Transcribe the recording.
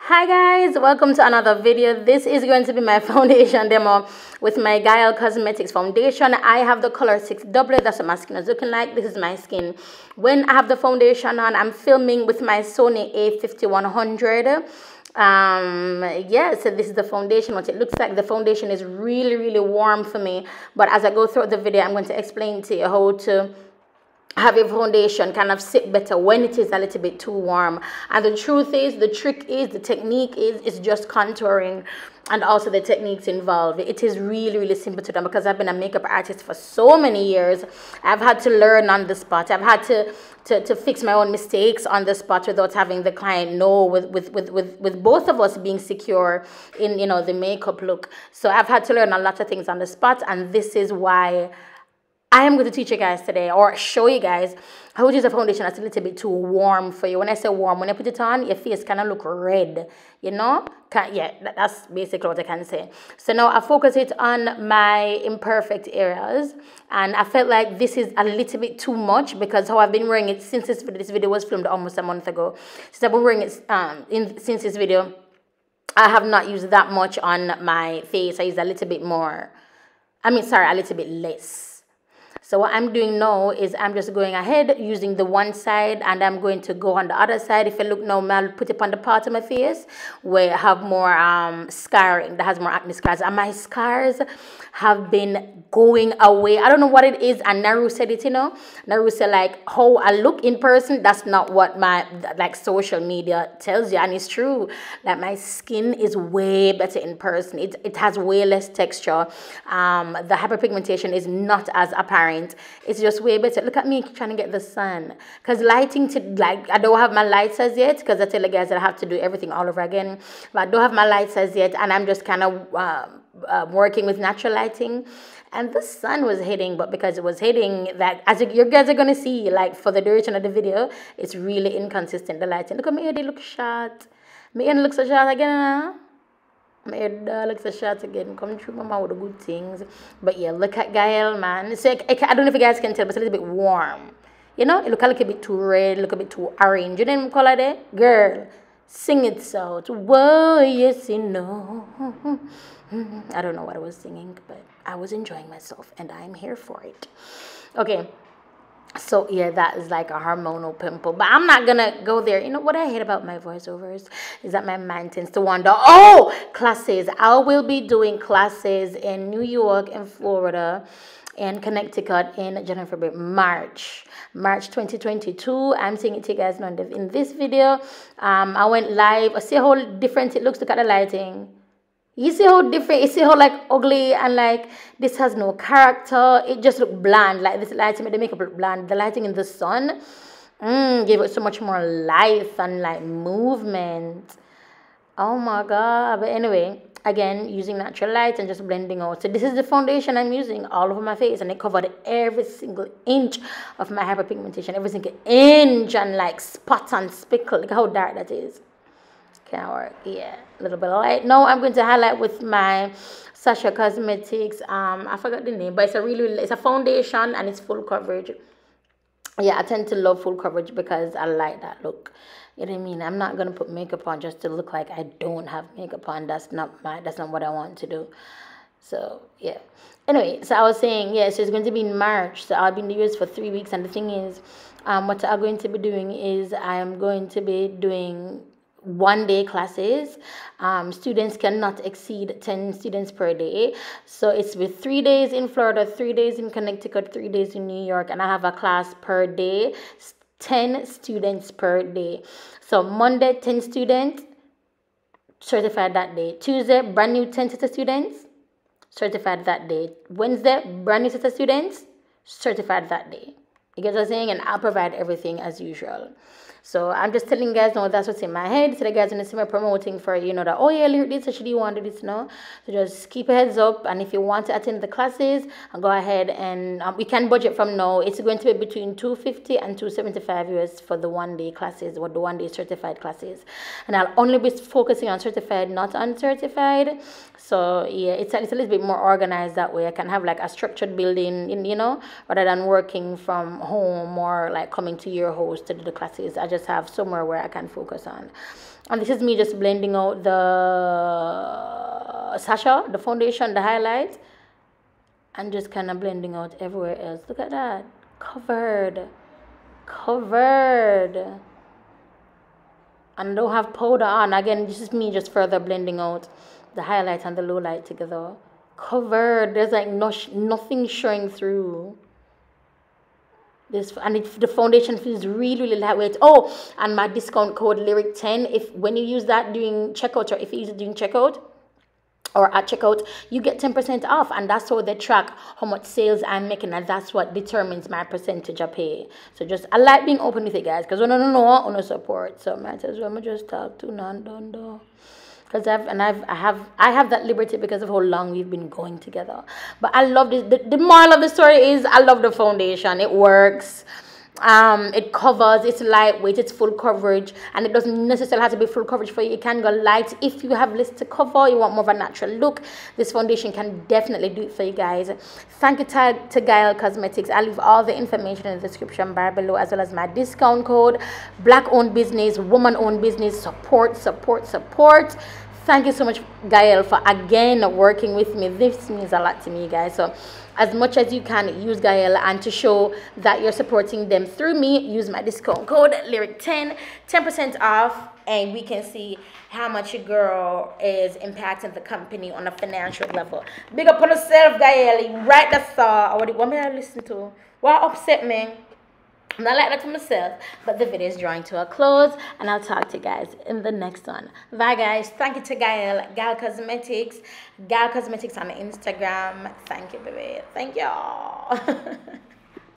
Hi guys, welcome to another video. This is going to be my foundation demo with my Gaelle Cosmetics foundation. I have the color 6W. That's what my skin is looking like. This is my skin when I have the foundation on. I'm filming with my Sony A5100. So this is the foundation, what it looks like. The foundation is really warm for me, but as I go through the video, I'm going to explain to you how to have your foundation kind of sit better when it is a little bit too warm. And the truth is, the trick is, the technique is just contouring and also the techniques involved. It is really simple to do because I've been a makeup artist for so many years. I've had to learn on the spot. I've had to fix my own mistakes on the spot without having the client know, with both of us being secure in, you know, the makeup look. So I've had to learn a lot of things on the spot, and this is why I am going to teach you guys today, or show you guys how to use a foundation that's a little bit too warm for you. When I say warm, when I put it on, your face kind of look red, you know? That's basically what I can say. So now I focus it on my imperfect areas, and I felt like this is a little bit too much because how I've been wearing it since this video was filmed almost a month ago. Since I've been wearing it since this video, I have not used that much on my face. I use a little bit more. A little bit less. So what I'm doing now is I'm just going ahead using the one side, and I'm going to go on the other side. If you look now, I'll put it on the part of my face where I have more scarring, that has more acne scars. And my scars have been going away. I don't know what it is. And Naru said it, you know. Naru said, like, how I look in person, that's not what my, like, social media tells you. And it's true. Like, my skin is way better in person. It has way less texture. The hyperpigmentation is not as apparent. It's just way better. Look at me trying to get the sun, because lighting I don't have my lights as yet, because I tell the guys that I have to do everything all over again, but I don't have my lights as yet, and I'm just kind of working with natural lighting. And the sun was hitting, but because it was hitting, that as you guys are gonna see, like, for the duration of the video, it's really inconsistent, the lighting. Look at me, they look short. My hair looks so short again. My head looks a shot again. Come through, mama, with the good things. But yeah, look at Gaelle, man. So I don't know if you guys can tell, but it's a little bit warm. You know, it look a little bit too red, look a bit too orange. You know what color there? Girl, sing it out. Whoa, yes, you know. I don't know what I was singing, but I was enjoying myself, and I'm here for it. Okay. So yeah, that is like a hormonal pimple, but I'm not gonna go there. You know what I hate about my voiceovers is that my mind tends to wander. Oh, classes. I will be doing classes in New York and Florida and Connecticut in January, February, March 2022. I'm seeing it to you guys now in this video. I went live. See how different it looks. Look at the lighting. You see how different, you see how, like, ugly, and like this has no character. It just look bland. Like, this lighting made the makeup look bland. The lighting in the sun gave it so much more life and like movement. Oh my god. But anyway, again, using natural light and just blending out. So this is the foundation I'm using all over my face, and it covered every single inch of my hyperpigmentation, every single inch, and like spot and speckle. Look how dark that is. Can work, yeah, a little bit of light. Now I'm going to highlight with my Sasha Cosmetics. I forgot the name, but it's a foundation, and it's full coverage. Yeah, I tend to love full coverage because I like that look. You know what I mean? I'm not gonna put makeup on just to look like I don't have makeup on. That's not what I want to do. So yeah. Anyway, so I was saying, yeah, so it's going to be in March. So I'll be in the US for 3 weeks, and the thing is, what I'm going to be doing is I am going to be doing one-day classes. Students cannot exceed 10 students per day. So it's with 3 days in Florida, 3 days in Connecticut, 3 days in New York, and I have a class per day, 10 students per day. So Monday, 10 students, certified that day. Tuesday, brand new 10 set of students, certified that day. Wednesday, brand new set of students, certified that day. You get what I'm saying? And I'll provide everything as usual. So I'm just telling you guys now that's what's in my head. So the guys gonna see me promoting for, you know, that, oh yeah, Lyric this, actually you want to do this now. So just keep your heads up, and if you want to attend the classes, go ahead, and we can budget from now. It's going to be between $250 and $275 US for the one-day classes, or the one-day certified classes. And I'll only be focusing on certified, not uncertified. So yeah, it's a little bit more organized that way. I can have like a structured building, you know, rather than working from home or like coming to your house to do the classes. I just have somewhere where I can focus on. And this is me just blending out the Sasha, the foundation, the highlights, and just kind of blending out everywhere else. Look at that. Covered. And I don't have powder on. Again, this is me just further blending out the highlight and the low light together. Covered. There's like nothing showing through. And the foundation feels really lightweight. Oh, and my discount code Lyric10, if when you use that during checkout, or if you use it during checkout or at checkout, you get 10% off, and that's how they track how much sales I'm making, and that's what determines my percentage I pay. So just, I like being open with you guys, because I don't know on the support, so might as well just talk to non-done. Because I have that liberty because of how long we've been going together. But I love this. The moral of the story is I love the foundation. It works. It covers. It's lightweight. It's full coverage, and it doesn't necessarily have to be full coverage for you. It can go light if you have less to cover. You want more of a natural look. This foundation can definitely do it for you guys. Thank you to Gaelle Cosmetics. I'll leave all the information in the description bar below, as well as my discount code. Black-owned business, woman-owned business. Support. Thank you so much, Gaelle, for again working with me. This means a lot to me, guys. So as much as you can, use Gaelle, and to show that you're supporting them through me, use my discount code Lyric10, 10% off, and we can see how much your girl is impacting the company on a financial level. Big up on yourself, Gaelle. Right, that's all. What may I listen to? What upset me? I'm not like that to myself, but the video is drawing to a close, and I'll talk to you guys in the next one. Bye, guys. Thank you to Gaelle Cosmetics. Gaelle Cosmetics on Instagram. Thank you, baby. Thank y'all.